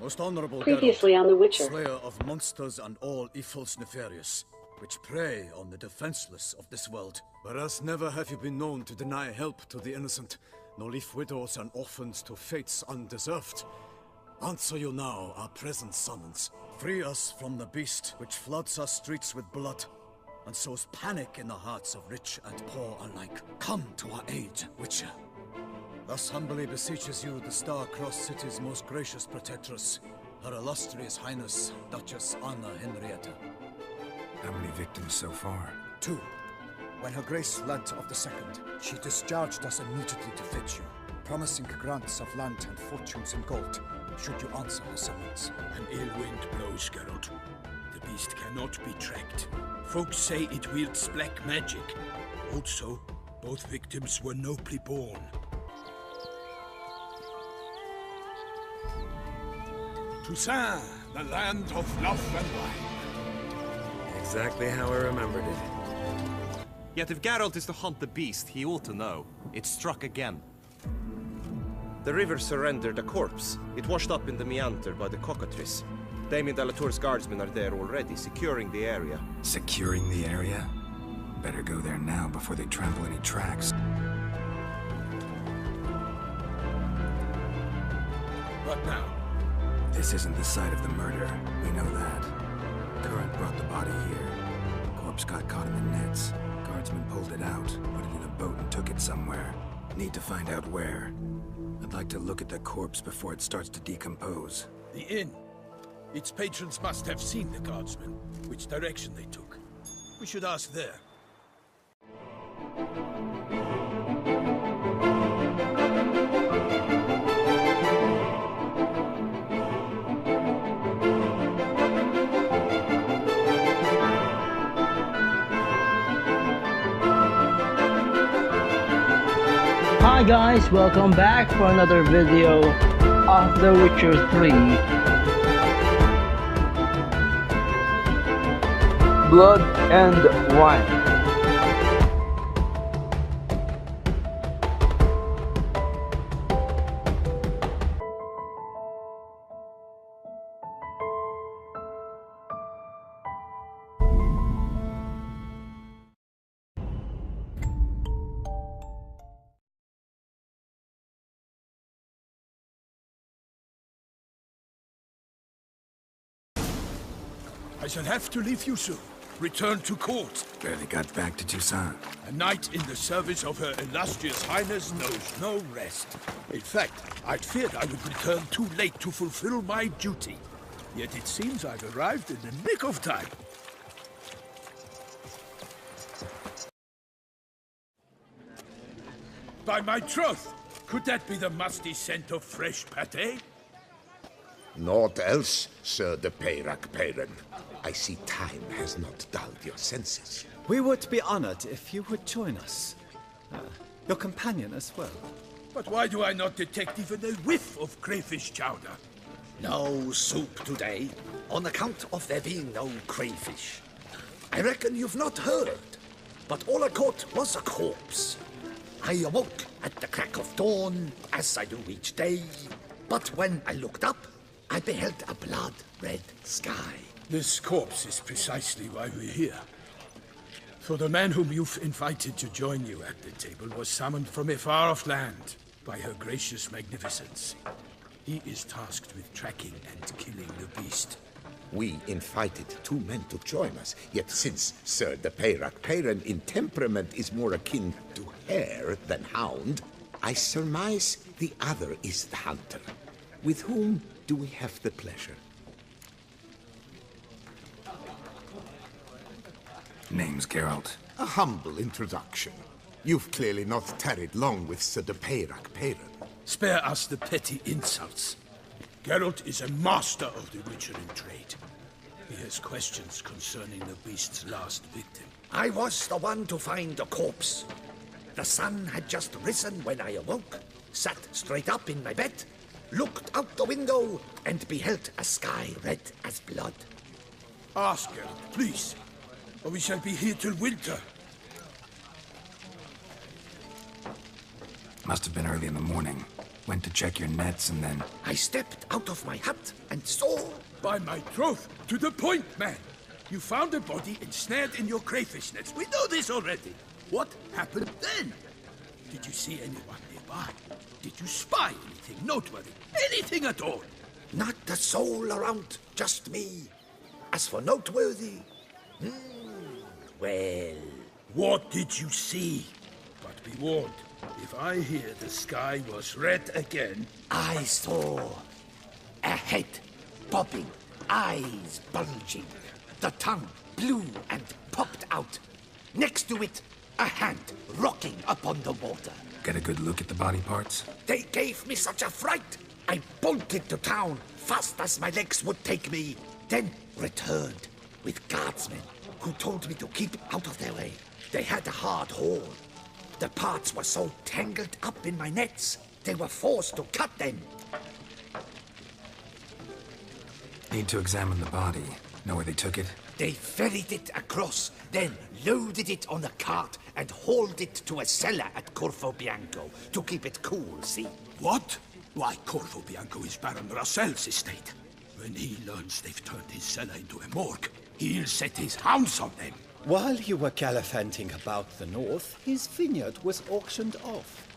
Most honorable Previously Geralt, on The Witcher. slayer of monsters and all evils nefarious, which prey on the defenseless of this world. Whereas never have you been known to deny help to the innocent, nor leave widows and orphans to fates undeserved. Answer you now our present summons. Free us from the beast which floods our streets with blood, and sows panic in the hearts of rich and poor alike. Come to our aid, Witcher. Thus humbly beseeches you the star-crossed city's most gracious protectress, Her Illustrious Highness, Duchess Anna Henrietta. How many victims so far? 2. When Her Grace learnt of the second, she discharged us immediately to fetch you, promising grants of land and fortunes in gold, should you answer her summons. An ill wind blows, Geralt. The beast cannot be tracked. Folks say it wields black magic. Also, both victims were nobly born. Toussant, the land of love and wine. Exactly how I remembered it. Yet if Geralt is to hunt the beast, he ought to know. It struck again. The river surrendered a corpse. It washed up in the meander by the cockatrice. Damien de la Tour's guardsmen are there already, securing the area. Securing the area? Better go there now before they trample any tracks. What now? This isn't the site of the murder. We know that. Current brought the body here. Corpse got caught in the nets. Guardsmen pulled it out, put it in a boat and took it somewhere. Need to find out where. I'd like to look at the corpse before it starts to decompose. The inn. Its patrons must have seen the guardsmen, which direction they took. We should ask there. Hi guys, welcome back for another video of The Witcher 3. Blood and Wine. I shall have to leave you soon. Return to court. Barely got back to Toussant. A knight in the service of Her Illustrious Highness knows no rest. In fact, I'd feared I would return too late to fulfill my duty. Yet it seems I've arrived in the nick of time. By my troth, could that be the musty scent of fresh pâté? Naught else, Sir de Peyrac Peyran. I see time has not dulled your senses. We would be honored if you would join us. Your companion as well. But why do I not detect even a whiff of crayfish chowder? No soup today, on account of there being no crayfish. I reckon you've not heard, but all I caught was a corpse. I awoke at the crack of dawn, as I do each day, but when I looked up, I beheld a blood-red sky. This corpse is precisely why we're here. For the man whom you've invited to join you at the table was summoned from a far-off land by Her Gracious Magnificence. He is tasked with tracking and killing the beast. We invited 2 men to join us, yet since Sir de Peyrac Peyran in temperament is more akin to hare than hound, I surmise the other is the hunter. With whom do we have the pleasure? Name's Geralt. A humble introduction. You've clearly not tarried long with Sir de Peyrac Peyran. Spare us the petty insults. Geralt is a master of the witchering trade. He has questions concerning the beast's last victim. I was the one to find the corpse. The sun had just risen when I awoke, sat straight up in my bed, looked out the window, and beheld a sky red as blood. Ask Geralt, please, or we shall be here till winter. Must have been early in the morning. Went to check your nets and then... I stepped out of my hut and saw... By my troth, to the point, man. You found a body ensnared in your crayfish nets. We know this already. What happened then? Did you see anyone nearby? Did you spy anything noteworthy? Anything at all? Not a soul around, just me. As for noteworthy... well... What did you see? But be warned, if I hear the sky was red again... I saw a head popping, eyes bulging, the tongue blue and popped out. Next to it, a hand rocking upon the water. Get a good look at the body parts? They gave me such a fright. I bolted to town fast as my legs would take me, then returned with guardsmen who told me to keep out of their way. They had a hard haul. The parts were so tangled up in my nets, they were forced to cut them. Need to examine the body. Know where they took it? They ferried it across, then loaded it on a cart and hauled it to a cellar at Corvo Bianco to keep it cool, see? What? Why, Corvo Bianco is Baron Russell's estate. When he learns they've turned his cellar into a morgue, he'll set his hounds on them. While you were gallivanting about the north, his vineyard was auctioned off.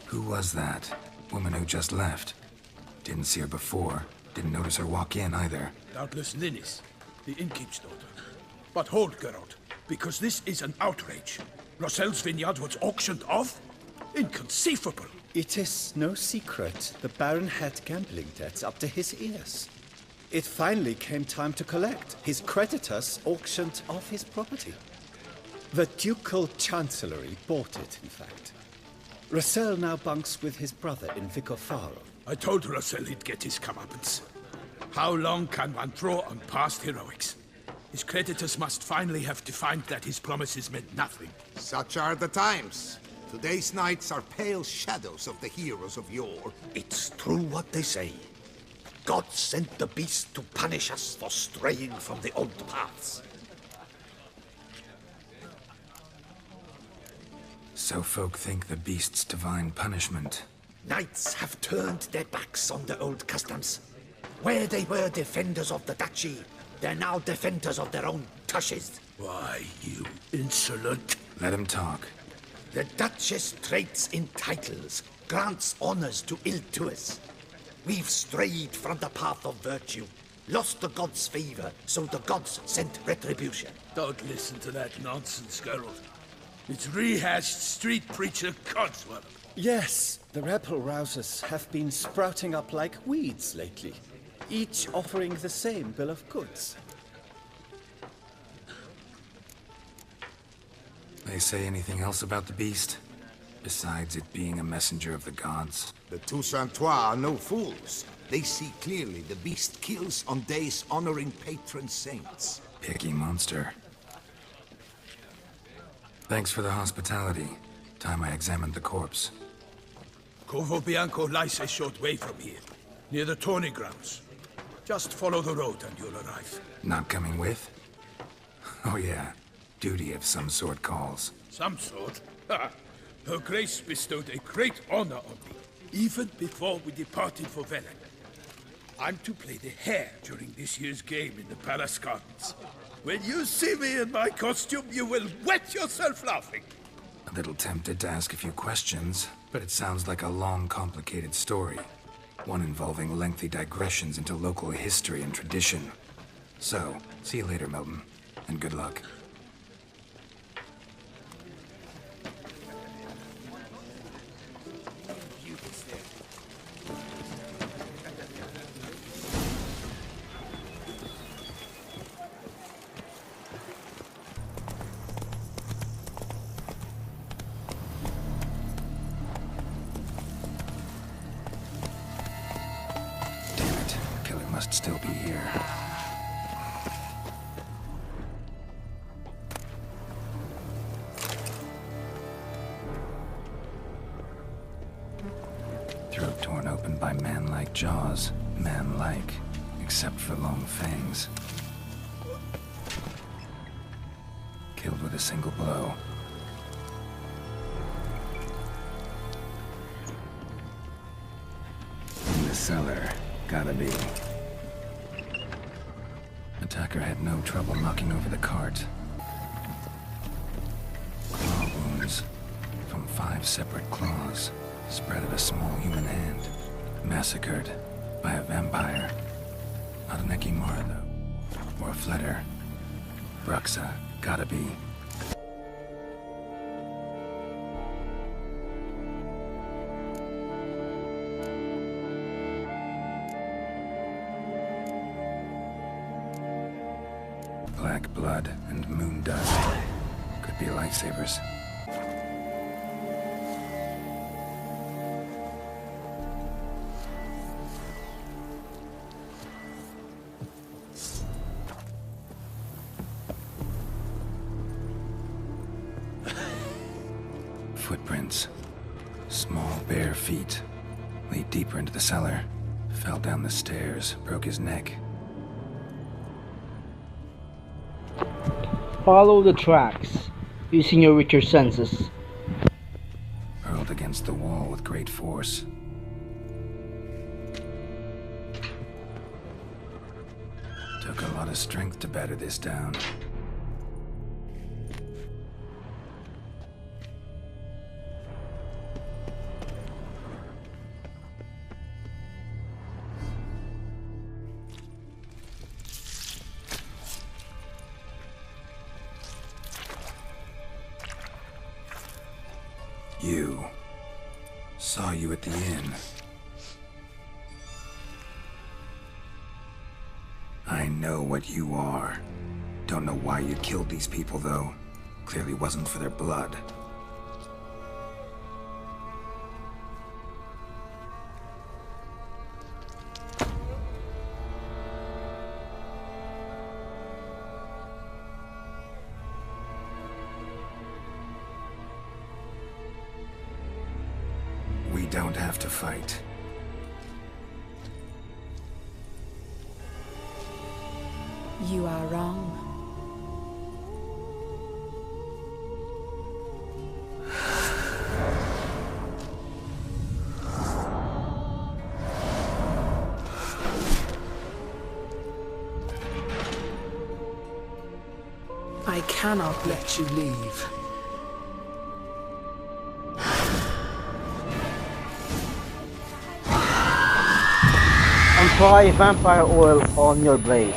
Who was that? Woman who just left. Didn't see her before. Didn't notice her walk in either. Doubtless Linnis, the innkeep's daughter. But hold, Geralt, because this is an outrage. Russell's vineyard was auctioned off? Inconceivable. It is no secret the Baron had gambling debts up to his ears. It finally came time to collect. His creditors auctioned off his property. The Ducal Chancellery bought it, in fact. Russell now bunks with his brother in Vicofaro. I told Russell he'd get his comeuppance. How long can one draw on past heroics? His creditors must finally have defined that his promises meant nothing. Such are the times. Today's knights are pale shadows of the heroes of yore. It's true what they say. God sent the beast to punish us for straying from the old paths. So folk think the beast's divine punishment. Knights have turned their backs on the old customs. Where they were defenders of the duchy, they're now defenders of their own tushes. Why, you insolent... Let him talk. The Duchess trades in titles, grants honors to ill-doers. We've strayed from the path of virtue, lost the gods' favor, so the gods sent retribution. Don't listen to that nonsense, Geralt. It's rehashed street preacher codswallop. Yes, the rebel rousers have been sprouting up like weeds lately, each offering the same bill of goods. They say anything else about the beast? Besides it being a messenger of the gods? The Toussant are no fools. They see clearly the beast kills on days honoring patron saints. Picky monster. Thanks for the hospitality. Time I examined the corpse. Corvo Bianco lies a short way from here, near the tourney grounds. Just follow the road and you'll arrive. Not coming with? Oh yeah, duty of some sort calls. Some sort? Ha! Her Grace bestowed a great honor on me, even before we departed for Velen. I'm to play the hare during this year's game in the palace gardens. When you see me in my costume, you will wet yourself laughing. A little tempted to ask a few questions, but it sounds like a long, complicated story. One involving lengthy digressions into local history and tradition. So, see you later, Milton, and good luck. Must still be here. Throat torn open by man-like jaws. Man-like, except for long fangs. Killed with a single blow. cellar. Gotta be. Attacker had no trouble knocking over the cart. Claw wounds from 5 separate claws spread at a small human hand. Massacred by a vampire. Not an Ekimara, though. Or a Fletter. Bruxa. Gotta be. Black blood and moon dust. Could be lifesavers. Footprints. Small, bare feet. Lead deeper into the cellar. Fell down the stairs, broke his neck. Follow the tracks, using your richer senses. Hurled against the wall with great force. Took a lot of strength to batter this down. You. Saw you at the inn. I know what you are. Don't know why you killed these people, though. Clearly wasn't for their blood. We don't have to fight. You are wrong. I cannot let you leave. And try vampire oil on your blade.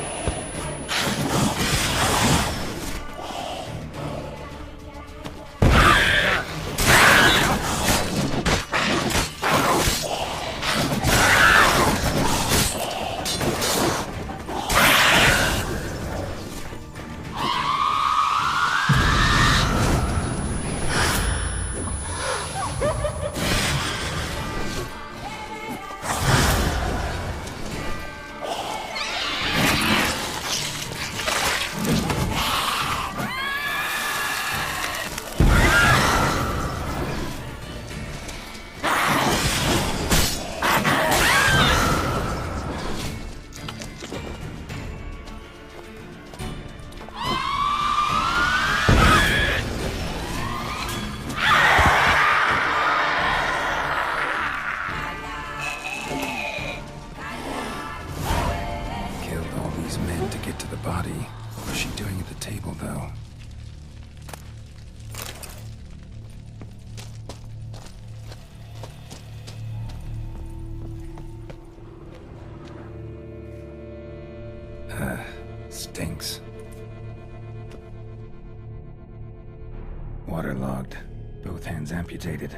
Body. What was she doing at the table, though? Stinks. Waterlogged. Both hands amputated.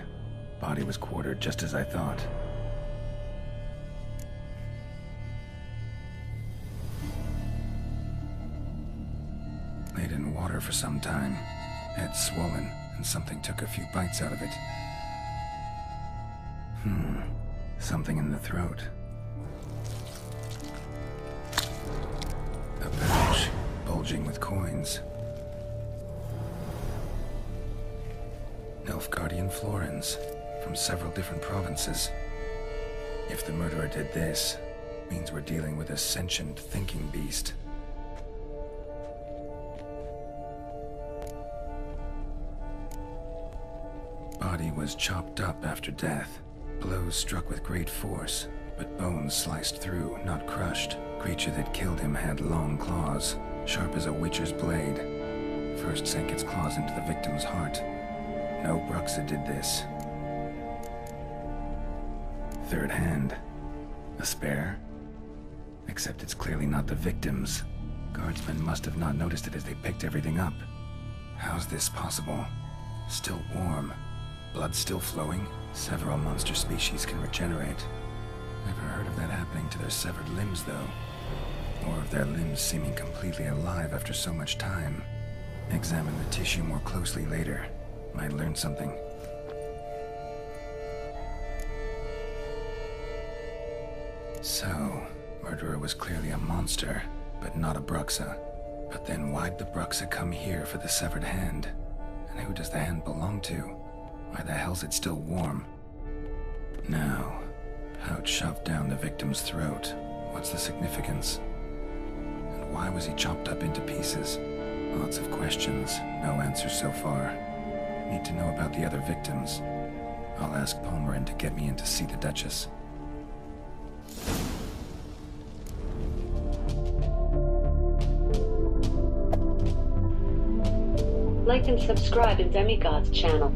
Body was quartered just as I thought. Laid in water for some time. Head swollen, and something took a few bites out of it. Something in the throat. A pouch, bulging with coins. Nilfgaardian florins, from several different provinces. If the murderer did this, means we're dealing with a sentient thinking beast. Body was chopped up after death. Blows struck with great force. but bones sliced through, not crushed. Creature that killed him had long claws, sharp as a witcher's blade. First sank its claws into the victim's heart. No Bruxa did this. Third hand. A spare? Except it's clearly not the victim's. Guardsmen must have not noticed it as they picked everything up. How's this possible? Still warm. Blood still flowing? Several monster species can regenerate. Never heard of that happening to their severed limbs, though. Or of their limbs seeming completely alive after so much time. Examine the tissue more closely later. Might learn something. So, murderer was clearly a monster, but not a Bruxa. But then why'd the Bruxa come here for the severed hand? And who does the hand belong to? Why the hell's it still warm? Now, pouch shoved down the victim's throat. What's the significance? And why was he chopped up into pieces? Lots of questions, no answers so far. Need to know about the other victims. I'll ask Palmerin to get me in to see the Duchess. Like and subscribe in Demigod's channel.